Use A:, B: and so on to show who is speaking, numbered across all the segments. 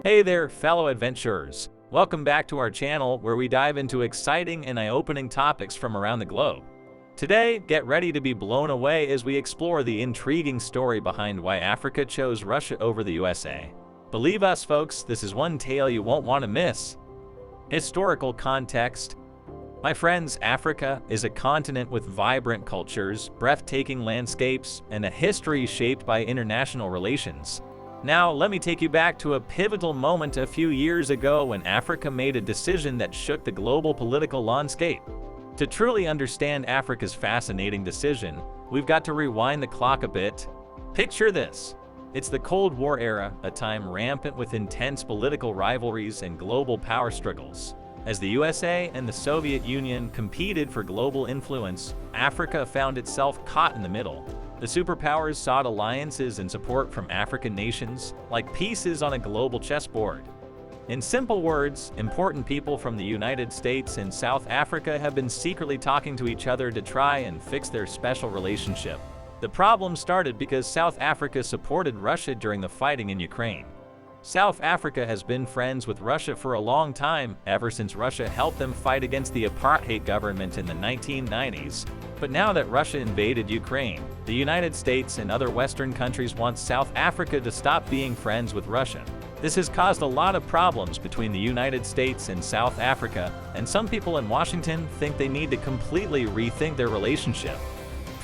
A: Hey there, fellow adventurers. Welcome back to our channel where we dive into exciting and eye-opening topics from around the globe. Today, get ready to be blown away as we explore the intriguing story behind why Africa chose Russia over the USA. Believe us, folks, this is one tale you won't want to miss. Historical context. My friends, Africa is a continent with vibrant cultures, breathtaking landscapes, and a history shaped by international relations. Now, let me take you back to a pivotal moment a few years ago when Africa made a decision that shook the global political landscape. To truly understand Africa's fascinating decision, we've got to rewind the clock a bit. Picture this. It's the Cold War era, a time rampant with intense political rivalries and global power struggles. As the USA and the Soviet Union competed for global influence, Africa found itself caught in the middle. The superpowers sought alliances and support from African nations, like pieces on a global chessboard. In simple words, important people from the United States and South Africa have been secretly talking to each other to try and fix their special relationship. The problem started because South Africa supported Russia during the fighting in Ukraine. South Africa has been friends with Russia for a long time, ever since Russia helped them fight against the apartheid government in the 1990s. But now that Russia invaded Ukraine, the United States and other Western countries want South Africa to stop being friends with Russia. This has caused a lot of problems between the United States and South Africa, and some people in Washington think they need to completely rethink their relationship.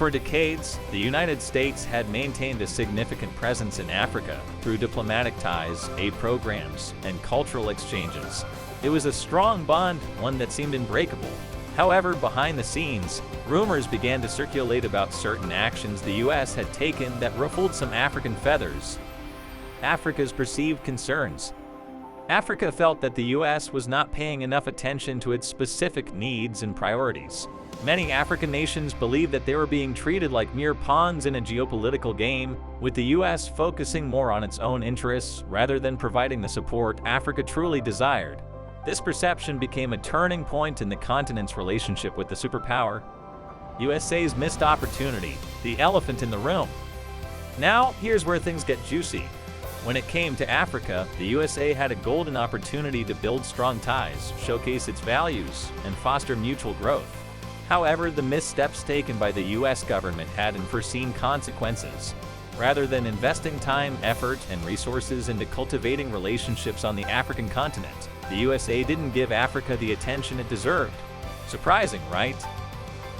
A: For decades, the United States had maintained a significant presence in Africa through diplomatic ties, aid programs, and cultural exchanges. It was a strong bond, one that seemed unbreakable. However, behind the scenes, rumors began to circulate about certain actions the U.S. had taken that ruffled some African feathers. Africa's perceived concerns. Africa felt that the U.S. was not paying enough attention to its specific needs and priorities. Many African nations believed that they were being treated like mere pawns in a geopolitical game, with the U.S. focusing more on its own interests rather than providing the support Africa truly desired. This perception became a turning point in the continent's relationship with the superpower. USA's missed opportunity, the elephant in the room. Now, here's where things get juicy. When it came to Africa, the USA had a golden opportunity to build strong ties, showcase its values, and foster mutual growth. However, the missteps taken by the U.S. government had unforeseen consequences. Rather than investing time, effort, and resources into cultivating relationships on the African continent, the USA didn't give Africa the attention it deserved. Surprising, right?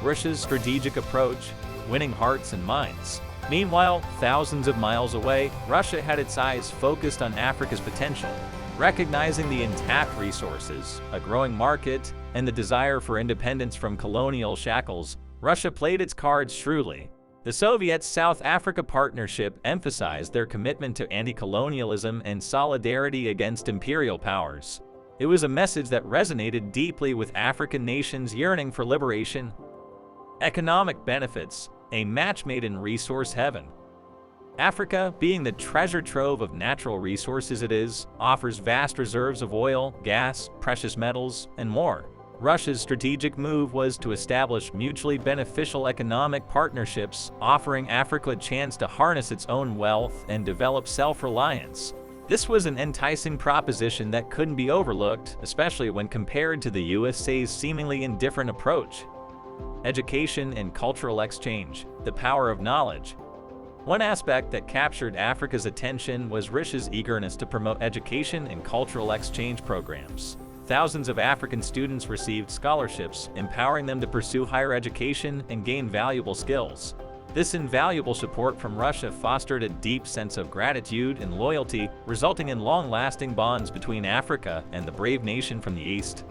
A: Russia's strategic approach, winning hearts and minds. Meanwhile, thousands of miles away, Russia had its eyes focused on Africa's potential. Recognizing the untapped resources, a growing market, and the desire for independence from colonial shackles, Russia played its cards shrewdly. The Soviet-South Africa partnership emphasized their commitment to anti-colonialism and solidarity against imperial powers. It was a message that resonated deeply with African nations yearning for liberation. Economic benefits, a match made in resource heaven. Africa, being the treasure trove of natural resources it is, offers vast reserves of oil, gas, precious metals, and more. Russia's strategic move was to establish mutually beneficial economic partnerships, offering Africa a chance to harness its own wealth and develop self-reliance. This was an enticing proposition that couldn't be overlooked, especially when compared to the USA's seemingly indifferent approach. Education and cultural exchange, the power of knowledge. One aspect that captured Africa's attention was Russia's eagerness to promote education and cultural exchange programs. Thousands of African students received scholarships, empowering them to pursue higher education and gain valuable skills. This invaluable support from Russia fostered a deep sense of gratitude and loyalty, resulting in long-lasting bonds between Africa and the brave nation from the East.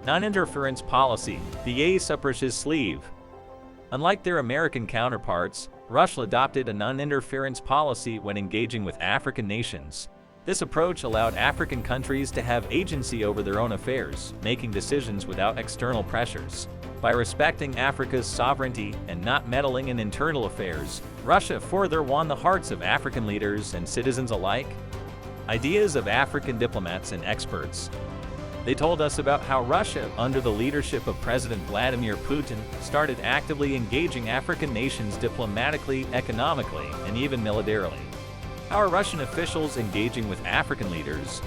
A: Non-interference policy, the ace up Russia's sleeve. Unlike their American counterparts, Russia adopted a non-interference policy when engaging with African nations. This approach allowed African countries to have agency over their own affairs, making decisions without external pressures. By respecting Africa's sovereignty and not meddling in internal affairs, Russia further won the hearts of African leaders and citizens alike. Ideas of African diplomats and experts. They told us about how Russia, under the leadership of President Vladimir Putin, started actively engaging African nations diplomatically, economically, and even militarily. How are Russian officials engaging with African leaders?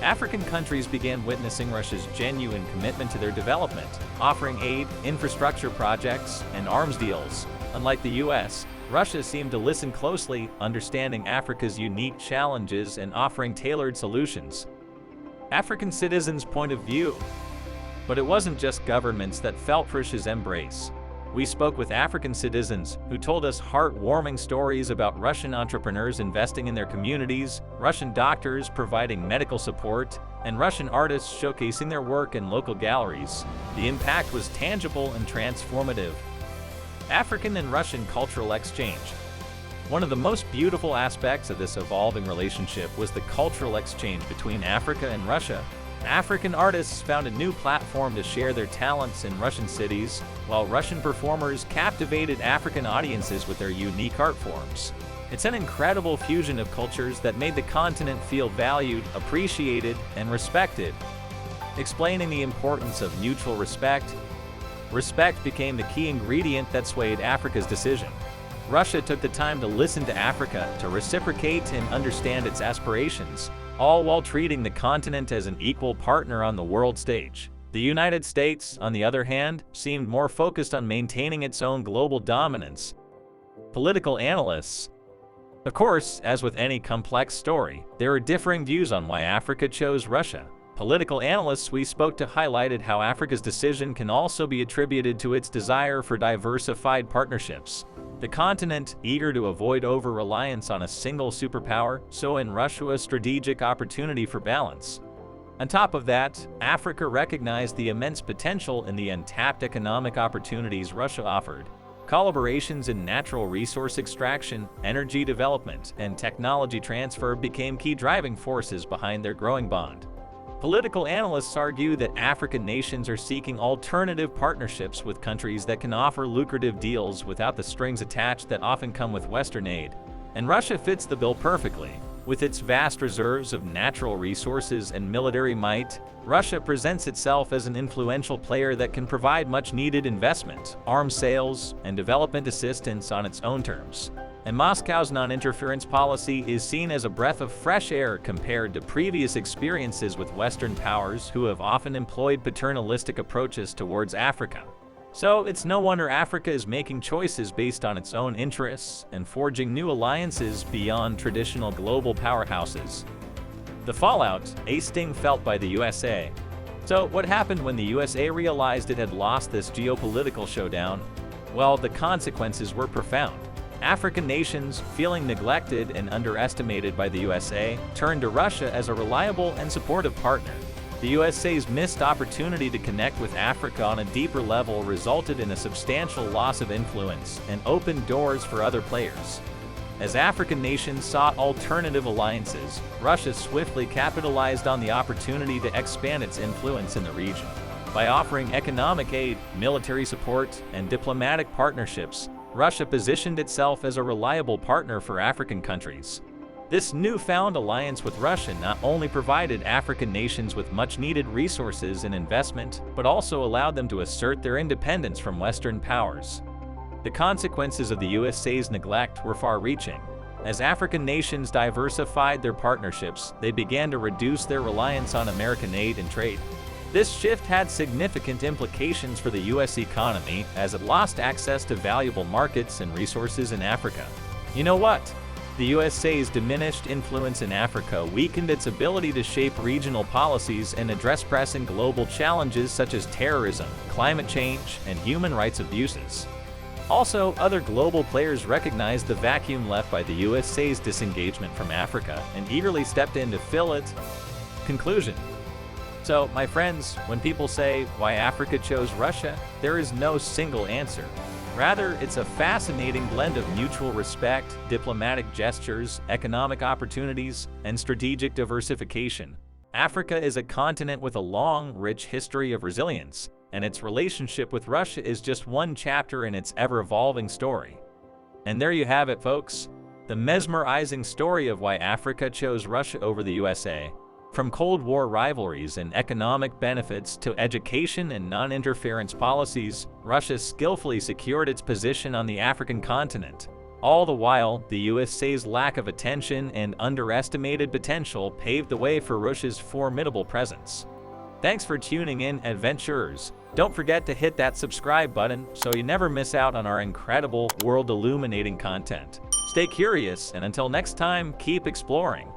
A: African countries began witnessing Russia's genuine commitment to their development, offering aid, infrastructure projects, and arms deals. Unlike the US, Russia seemed to listen closely, understanding Africa's unique challenges and offering tailored solutions. African citizens' point of view. But it wasn't just governments that felt Russia's embrace. We spoke with African citizens who told us heartwarming stories about Russian entrepreneurs investing in their communities, Russian doctors providing medical support, and Russian artists showcasing their work in local galleries. The impact was tangible and transformative. African and Russian cultural exchange. One of the most beautiful aspects of this evolving relationship was the cultural exchange between Africa and Russia. African artists found a new platform to share their talents in Russian cities, while Russian performers captivated African audiences with their unique art forms. It's an incredible fusion of cultures that made the continent feel valued, appreciated, and respected. Explaining the importance of mutual respect, respect became the key ingredient that swayed Africa's decision. Russia took the time to listen to Africa, to reciprocate and understand its aspirations, all while treating the continent as an equal partner on the world stage. The United States, on the other hand, seemed more focused on maintaining its own global dominance. Political analysts. Of course, as with any complex story, there are differing views on why Africa chose Russia. Political analysts we spoke to highlighted how Africa's decision can also be attributed to its desire for diversified partnerships. The continent, eager to avoid over-reliance on a single superpower, saw in Russia a strategic opportunity for balance. On top of that, Africa recognized the immense potential in the untapped economic opportunities Russia offered. Collaborations in natural resource extraction, energy development, and technology transfer became key driving forces behind their growing bond. Political analysts argue that African nations are seeking alternative partnerships with countries that can offer lucrative deals without the strings attached that often come with Western aid. And Russia fits the bill perfectly. With its vast reserves of natural resources and military might, Russia presents itself as an influential player that can provide much-needed investment, arms sales, and development assistance on its own terms. And Moscow's non-interference policy is seen as a breath of fresh air compared to previous experiences with Western powers who have often employed paternalistic approaches towards Africa. So it's no wonder Africa is making choices based on its own interests and forging new alliances beyond traditional global powerhouses. The fallout, a sting felt by the USA. So what happened when the USA realized it had lost this geopolitical showdown? Well, the consequences were profound. African nations, feeling neglected and underestimated by the USA, turned to Russia as a reliable and supportive partner. The USA's missed opportunity to connect with Africa on a deeper level resulted in a substantial loss of influence and opened doors for other players. As African nations sought alternative alliances, Russia swiftly capitalized on the opportunity to expand its influence in the region. By offering economic aid, military support, and diplomatic partnerships, Russia positioned itself as a reliable partner for African countries. This newfound alliance with Russia not only provided African nations with much-needed resources and investment, but also allowed them to assert their independence from Western powers. The consequences of the USA's neglect were far-reaching. As African nations diversified their partnerships, they began to reduce their reliance on American aid and trade. This shift had significant implications for the U.S. economy as it lost access to valuable markets and resources in Africa. You know what? The USA's diminished influence in Africa weakened its ability to shape regional policies and address pressing global challenges such as terrorism, climate change, and human rights abuses. Also, other global players recognized the vacuum left by the USA's disengagement from Africa and eagerly stepped in to fill it. Conclusion. So, my friends, when people say why Africa chose Russia, there is no single answer. Rather, it's a fascinating blend of mutual respect, diplomatic gestures, economic opportunities, and strategic diversification. Africa is a continent with a long, rich history of resilience, and its relationship with Russia is just one chapter in its ever-evolving story. And there you have it, folks. The mesmerizing story of why Africa chose Russia over the USA. From Cold War rivalries and economic benefits to education and non-interference policies, Russia skillfully secured its position on the African continent. All the while, the USA's lack of attention and underestimated potential paved the way for Russia's formidable presence. Thanks for tuning in, adventurers. Don't forget to hit that subscribe button so you never miss out on our incredible, world-illuminating content. Stay curious, and until next time, keep exploring.